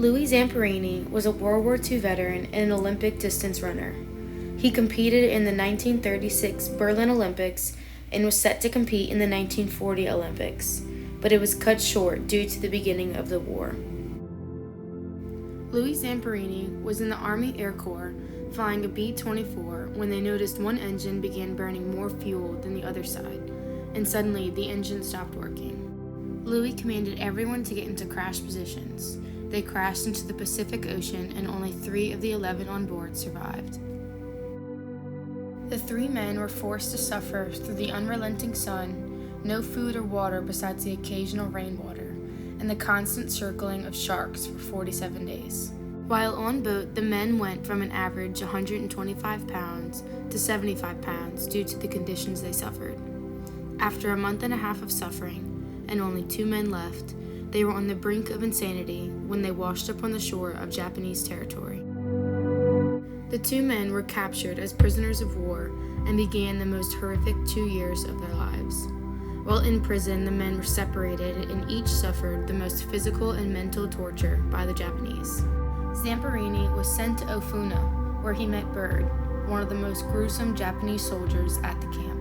Louis Zamperini was a World War II veteran and an Olympic distance runner. He competed in the 1936 Berlin Olympics and was set to compete in the 1940 Olympics, but it was cut short due to the beginning of the war. Louis Zamperini was in the Army Air Corps flying a B-24 when they noticed one engine began burning more fuel than the other side, and suddenly the engine stopped working. Louis commanded everyone to get into crash positions. They crashed into the Pacific Ocean and only 3 of the 11 on board survived. The 3 men were forced to suffer through the unrelenting sun, no food or water besides the occasional rainwater, and the constant circling of sharks for 47 days. While on boat, the men went from an average 125 pounds to 75 pounds due to the conditions they suffered. After a month and a half of suffering, and only 2 men left, they were on the brink of insanity when they washed up on the shore of Japanese territory. The 2 men were captured as prisoners of war and began the most horrific 2 years of their lives. While in prison, the men were separated and each suffered the most physical and mental torture by the Japanese. Zamperini was sent to Ofuna, where he met Bird, one of the most gruesome Japanese soldiers at the camp.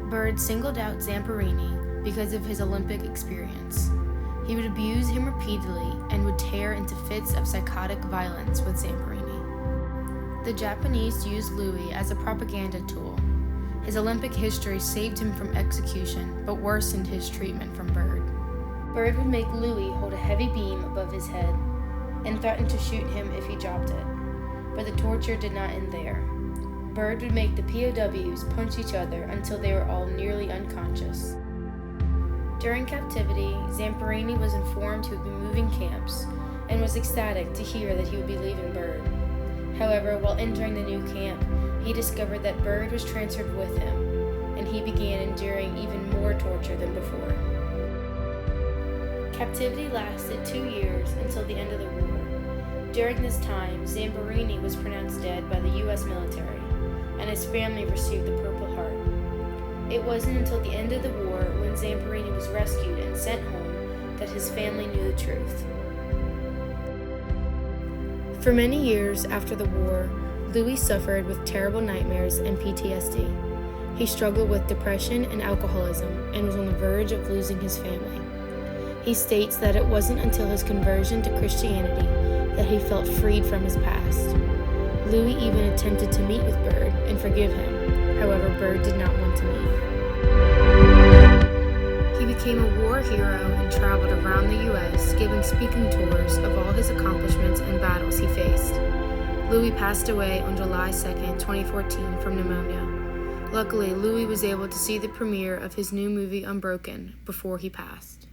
Bird singled out Zamperini because of his Olympic experience. He would abuse him repeatedly and would tear into fits of psychotic violence with Zamperini. The Japanese used Louis as a propaganda tool. His Olympic history saved him from execution, but worsened his treatment from Bird. Bird would make Louis hold a heavy beam above his head and threaten to shoot him if he dropped it. But the torture did not end there. Bird would make the POWs punch each other until they were all nearly unconscious. During captivity, Zamperini was informed he would be moving camps and was ecstatic to hear that he would be leaving Bird. However, while entering the new camp, he discovered that Bird was transferred with him, and he began enduring even more torture than before. Captivity lasted 2 years until the end of the war. During this time, Zamperini was pronounced dead by the U.S. military, and his family received the Purple Heart. It wasn't until the end of the war, when Zamperini was rescued and sent home, that his family knew the truth. For many years after the war, Louis suffered with terrible nightmares and PTSD. He struggled with depression and alcoholism and was on the verge of losing his family. He states that it wasn't until his conversion to Christianity that he felt freed from his past. Louis even attempted to meet with Bird and forgive him. However, Bird did not want to meet. He became a war hero and traveled around the U.S., giving speaking tours of all his accomplishments and battles he faced. Louis passed away on July 2, 2014 from pneumonia. Luckily, Louis was able to see the premiere of his new movie Unbroken before he passed.